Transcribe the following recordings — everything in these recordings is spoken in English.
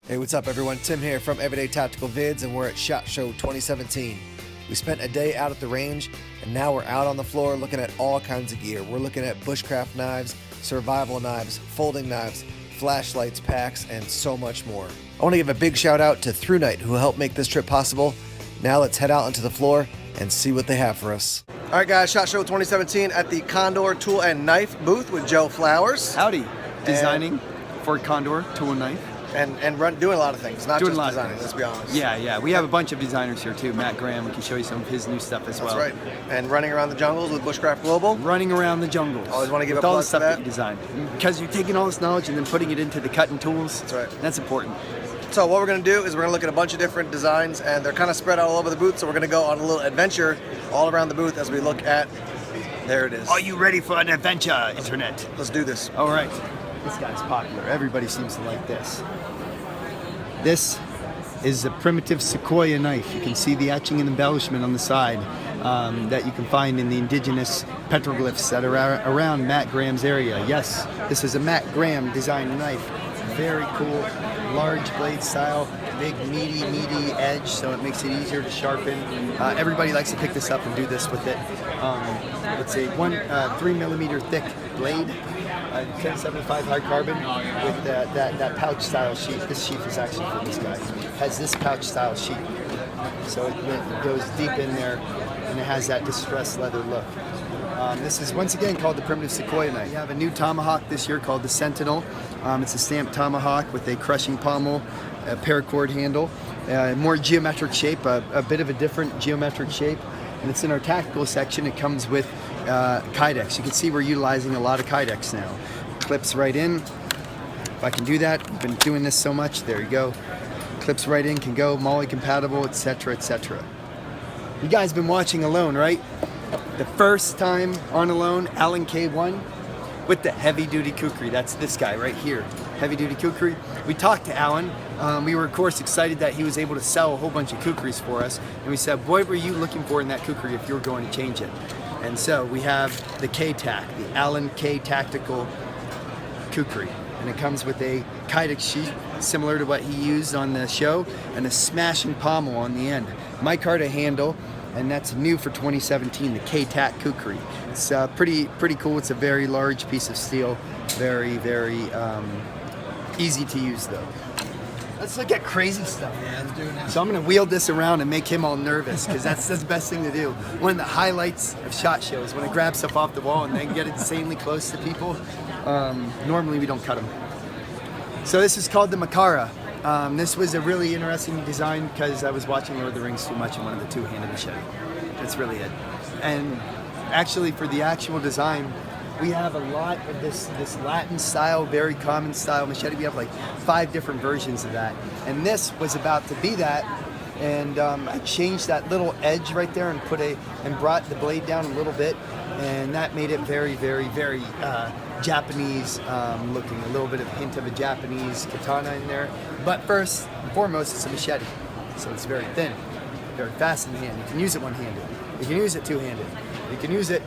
Hey, what's up everyone? Tim here from Everyday Tactical Vids, and we're at SHOT Show 2017. We spent a day out at the range, and now we're out on the floor looking at all kinds of gear. We're looking at bushcraft knives, survival knives, folding knives, flashlights, packs, and so much more. I want to give a big shout out to ThruNite, who helped make this trip possible. Now let's head out onto the floor and see what they have for us. All right guys, SHOT Show 2017 at the Condor Tool and Knife booth with Joe Flowers. Howdy. Designing for Condor Tool and Knife. And doing a lot of things, not just designing, let's be honest. Yeah. We have a bunch of designers here too. Matt Graham, we can show you some of his new stuff as well. That's right. And running around the jungles with Bushcraft Global. Running around the jungles. Always want to give with a all plug the stuff for that. you design. Because you're taking all this knowledge and then putting it into the cutting tools. That's right. That's important. So what we're going to do is we're going to look at a bunch of different designs, and they're kind of spread out all over the booth, so we're going to go on a little adventure all around the booth as we look at, there it is. Are you ready for an adventure, Internet? Let's do this. All right. This guy's popular. Everybody seems to like this. This is a primitive Sequoia knife. You can see the etching and embellishment on the side that you can find in the indigenous petroglyphs that are around Matt Graham's area. Yes, this is a Matt Graham designed knife. Very cool, large blade style, big meaty edge, so it makes it easier to sharpen. Everybody likes to pick this up and do this with it. It's a 3mm thick blade. 1075 high carbon with that pouch style sheath. This sheath is actually for this guy. It has this pouch style sheath. So it goes deep in there and it has that distressed leather look. This is once again called the primitive Sequoia knife. We have a new tomahawk this year called the Sentinel. It's a stamped tomahawk with a crushing pommel, a paracord handle, more geometric shape, a bit of a different geometric shape. And it's in our tactical section. It comes with Kydex. You can see we're utilizing a lot of Kydex now. Clips right in. If I can do that, I've been doing this so much. There you go. Clips right in, can go, MOLLE compatible, etc., etc. You guys been watching Alone, right? The first time on Alone, Alan K1 with the heavy-duty kukri. That's this guy right here, heavy-duty kukri. We talked to Alan. We were, of course, excited that he was able to sell a whole bunch of kukris for us. And we said, what were you looking for in that kukri if you were going to change it? And so we have the K-Tac, the Alan K Tactical Kukri. And it comes with a Kydex sheath, similar to what he used on the show, and a smashing pommel on the end. Micarta handle, and that's new for 2017, the K-Tac Kukri. It's pretty cool. It's a very large piece of steel. Very easy to use though. Let's look at crazy stuff, man. So I'm gonna wield this around and make him all nervous, because that's the best thing to do. One of the highlights of SHOT Shows, when I grab stuff off the wall and then get insanely close to people. Normally we don't cut them. So this is called the Makara. This was a really interesting design because I was watching Lord of the Rings too much and wanted the two-handed machete. That's really it. And actually for the actual design, we have a lot of this Latin style, very common style machete. We have like 5 different versions of that. And this was about to be that. And I changed that little edge right there and brought the blade down a little bit. And that made it very Japanese looking. A little bit of hint of a Japanese katana in there. But first and foremost, it's a machete. So it's very thin, very fast in the hand. You can use it one-handed. You can use it two-handed. You can use it,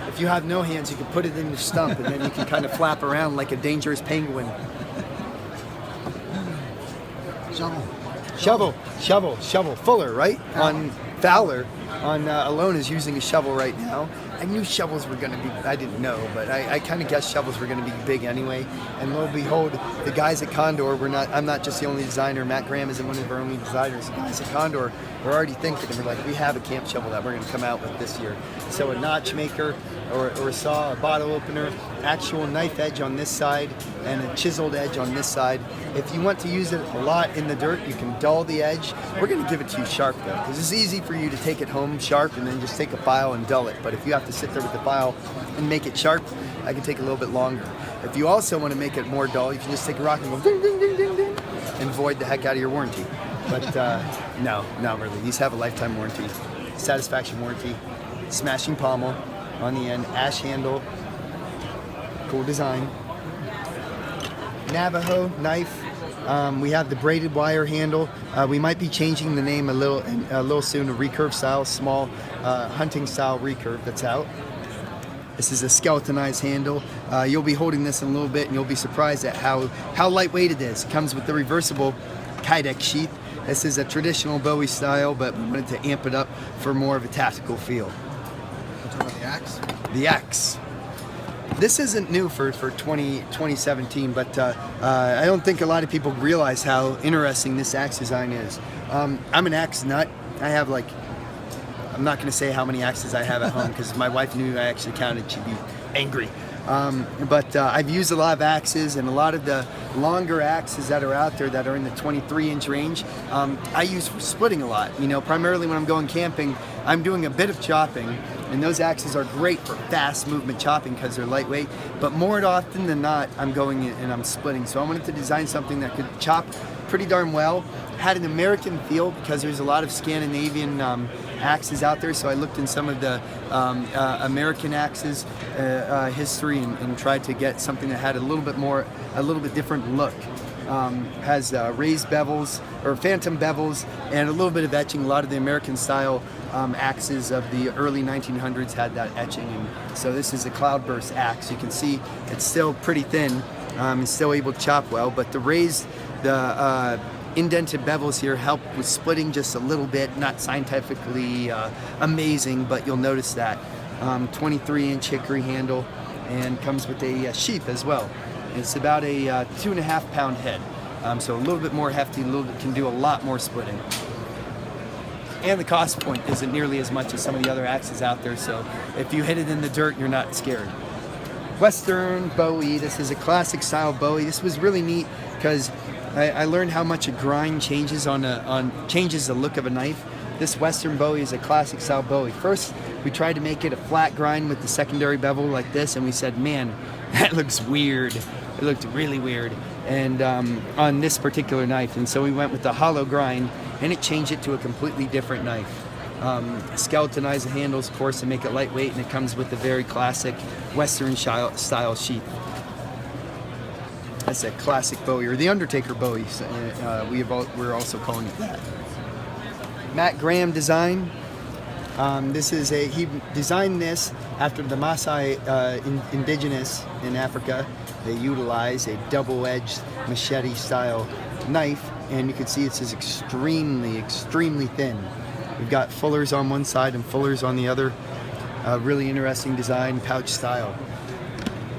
if you have no hands, you can put it in your stump and then you can kind of flap around like a dangerous penguin. Shovel. Fuller, right? On Fowler, on Alone is using a shovel right now. I knew shovels were going to be, I didn't know, but I kind of guessed shovels were going to be big anyway. And lo and behold, the guys at Condor, I'm not just the only designer, Matt Graham isn't one of our only designers. The guys at Condor were already thinking, and we're like, we have a camp shovel that we're going to come out with this year. So a notch maker, or a saw, a bottle opener, actual knife edge on this side, and a chiseled edge on this side. If you want to use it a lot in the dirt, you can dull the edge. We're going to give it to you sharp though, because it's easy for you to take it home sharp and then just take a file and dull it. But if you have to sit there with the file and make it sharp, I can take a little bit longer. If you also want to make it more dull, you can just take a rock and go ding, ding, ding, ding, ding, and void the heck out of your warranty. But no, not really. These have a lifetime warranty, satisfaction warranty, smashing pommel on the end, ash handle, cool design. Navajo knife. We have the braided wire handle. We might be changing the name a little soon. A recurve style, small hunting style recurve that's out. This is a skeletonized handle. You'll be holding this in a little bit and you'll be surprised at how lightweight it is. It comes with the reversible Kydex sheath. This is a traditional Bowie style, but we wanted to amp it up for more of a tactical feel. Talking about the axe? The axe. This isn't new for 2017, but I don't think a lot of people realize how interesting this axe design is. I'm an axe nut. I have like, I'm not going to say how many axes I have at home because my wife knew I actually counted. She'd be angry. But I've used a lot of axes, and a lot of the longer axes that are out there that are in the 23-inch range, I use for splitting a lot. You know, primarily when I'm going camping, I'm doing a bit of chopping, and those axes are great for fast movement chopping because they're lightweight. But more often than not, I'm going in and I'm splitting. So I wanted to design something that could chop pretty darn well, had an American feel because there's a lot of Scandinavian axes out there, so I looked in some of the American axes history and tried to get something that had a little bit different look. Has raised bevels or phantom bevels and a little bit of etching. A lot of the American style axes of the early 1900s had that etching, and so this is a cloudburst axe. You can see it's still pretty thin. It's still able to chop well, but the indented bevels here help with splitting just a little bit, not scientifically amazing, but you'll notice that. 23-inch hickory handle, and comes with a sheath as well. It's about a 2.5 pound head, so a little bit more hefty, can do a lot more splitting. And the cost point isn't nearly as much as some of the other axes out there, so if you hit it in the dirt, you're not scared. Western Bowie, this is a classic style Bowie. This was really neat because I learned how much a grind changes changes the look of a knife. This Western Bowie is a classic style Bowie. First, we tried to make it a flat grind with the secondary bevel like this, and we said, man, that looks weird. It looked really weird, and on this particular knife. And so we went with the hollow grind, and it changed it to a completely different knife. Skeletonized the handles, of course, to make it lightweight, and it comes with a very classic Western style sheath. That's a classic Bowie, or the Undertaker Bowie. We're also calling it that. Matt Graham design. He designed this after the Maasai indigenous in Africa. They utilize a double-edged machete-style knife, and you can see it's just extremely, extremely thin. We've got fullers on one side and fullers on the other. Really interesting design, pouch style.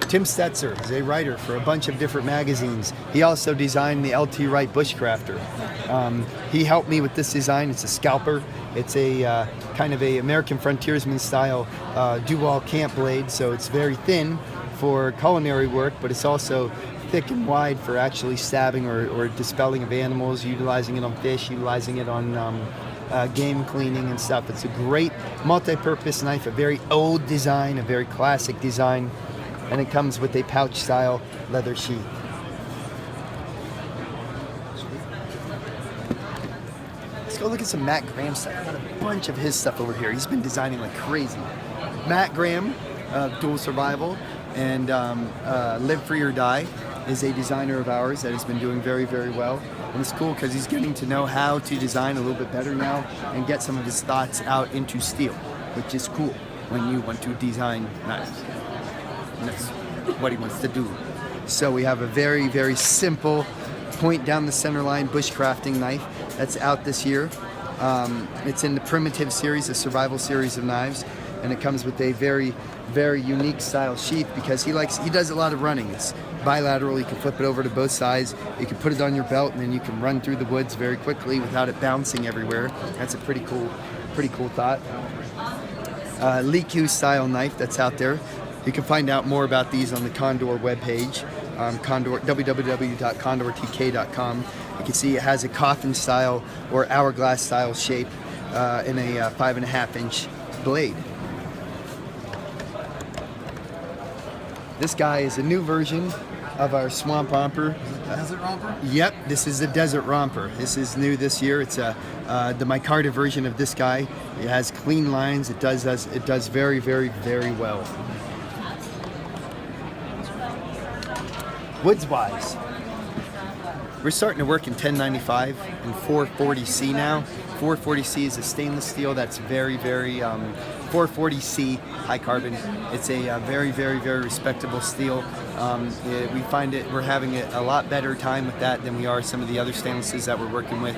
Tim Stetzer is a writer for a bunch of different magazines. He also designed the LT Wright Bushcrafter. He helped me with this design. It's a scalper. It's a kind of a American frontiersman style dual camp blade, so it's very thin for culinary work, but it's also thick and wide for actually stabbing or dispelling of animals, utilizing it on fish, utilizing it on game cleaning and stuff. It's a great multi-purpose knife, a very old design, a very classic design, and it comes with a pouch style leather sheath. Let's go look at some Matt Graham stuff. I've got a bunch of his stuff over here. He's been designing like crazy. Matt Graham, Dual Survival, and Live Free or Die is a designer of ours that has been doing very, very well. And it's cool because he's getting to know how to design a little bit better now and get some of his thoughts out into steel, which is cool when you want to design knives. And that's what he wants to do. So we have a very, very simple point down the center line bushcrafting knife that's out this year. It's in the Primitive series, the survival series of knives, and it comes with a very, very unique style sheath because he does a lot of running. It's bilateral. You can flip it over to both sides. You can put it on your belt, and then you can run through the woods very quickly without it bouncing everywhere. That's a pretty cool thought. Lee Q style knife that's out there. You can find out more about these on the Condor webpage, www.condortk.com. You can see it has a coffin style or hourglass style shape in a 5.5-inch blade. This guy is a new version of our Swamp Romper. Desert Romper? Yep, this is the Desert Romper. This is new this year. It's the micarta version of this guy. It has clean lines. It does very, very, very well. Woodswise. We're starting to work in 1095 and 440C now. 440C is a stainless steel that's very, 440C high carbon. It's a very, very respectable steel. We find we're having a lot better time with that than we are some of the other stainlesses that we're working with.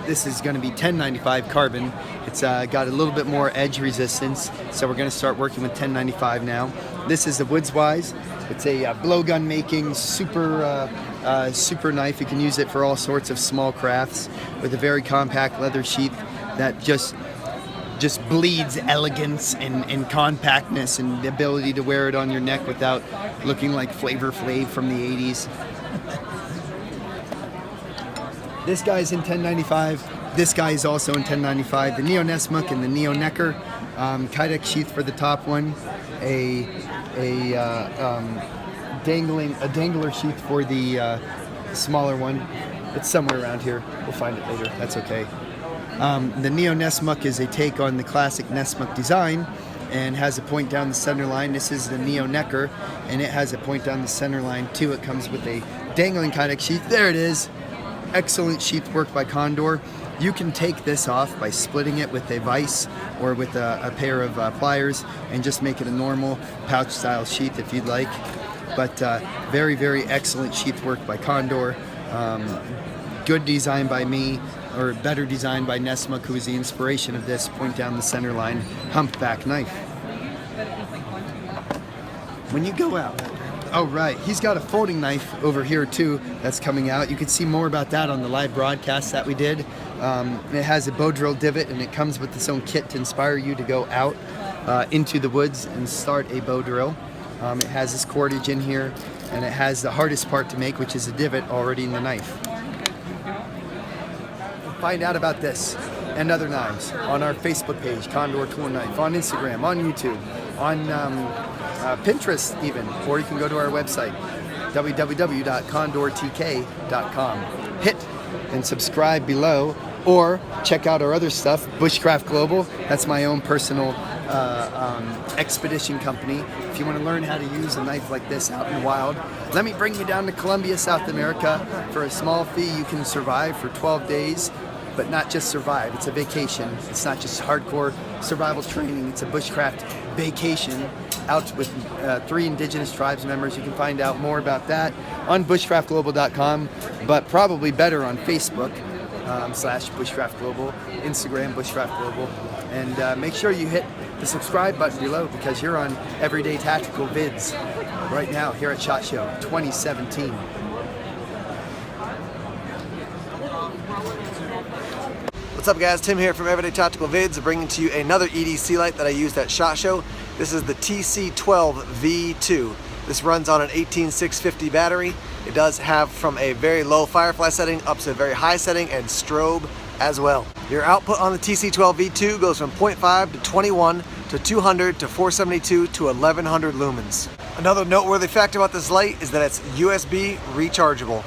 This is going to be 1095 carbon. It's got a little bit more edge resistance, so we're going to start working with 1095 now. This is the Woodswise. It's a blowgun making super knife. You can use it for all sorts of small crafts with a very compact leather sheath that just bleeds elegance and compactness and the ability to wear it on your neck without looking like Flavor Flav from the 80s. This guy's in 1095. This guy is also in 1095. The Neo Nessmuk and the Neo Necker. Kydex sheath for the top one. A dangler sheath for the smaller one. It's somewhere around here. We'll find it later. That's okay. The Neo Nessmuk is a take on the classic Nessmuk design and has a point down the center line. This is the Neo Necker, and it has a point down the center line too. It comes with a dangling Kydex sheath. There it is. Excellent sheath work by Condor. You can take this off by splitting it with a vise or with a pair of pliers and just make it a normal pouch style sheath if you'd like. But very excellent sheath work by Condor. Good design by me, or better design by Nessmuk, who is the inspiration of this point down the center line humpback knife. When you go out, oh right, he's got a folding knife over here too that's coming out. You can see more about that on the live broadcast that we did. It has a bow drill divot, and it comes with its own kit to inspire you to go out into the woods and start a bow drill. It has this cordage in here, and it has the hardest part to make, which is a divot already in the knife. Find out about this and other knives on our Facebook page, Condor Tool Knife, on Instagram, on YouTube, on Pinterest even, or you can go to our website, www.condortk.com. Hit and subscribe below, or check out our other stuff, Bushcraft Global. That's my own personal expedition company. If you want to learn how to use a knife like this out in the wild, let me bring you down to Colombia, South America. For a small fee, you can survive for 12 days, but not just survive. It's a vacation. It's not just hardcore survival training. It's a bushcraft vacation out with 3 indigenous tribes members. You can find out more about that on bushcraftglobal.com, but probably better on Facebook /bushcraftglobal, Instagram bushcraftglobal, and make sure you hit the subscribe button below, because you're on Everyday Tactical Vids right now here at SHOT Show 2017. What's up guys, Tim here from Everyday Tactical Vids, bringing to you another EDC light that I used at SHOT Show. This is the TC12 V2. This runs on an 18650 battery. It does have from a very low firefly setting up to a very high setting and strobe as well. Your output on the TC12 V2 goes from 0.5 to 21 to 200 to 472 to 1100 lumens. Another noteworthy fact about this light is that it's USB rechargeable.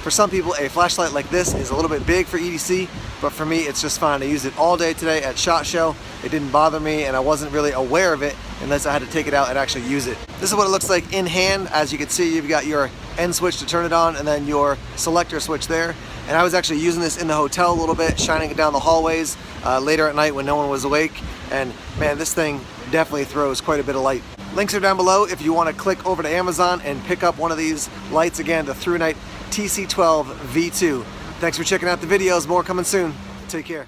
For some people, a flashlight like this is a little bit big for EDC, but for me, it's just fine. I used it all day today at SHOT Show. It didn't bother me, and I wasn't really aware of it unless I had to take it out and actually use it. This is what it looks like in hand. As you can see, you've got your end switch to turn it on, and then your selector switch there. And I was actually using this in the hotel a little bit, shining it down the hallways later at night when no one was awake. And man, this thing definitely throws quite a bit of light. Links are down below if you want to click over to Amazon and pick up one of these lights. Again, the ThruNite TC12 V2. Thanks for checking out the videos. More coming soon. Take care.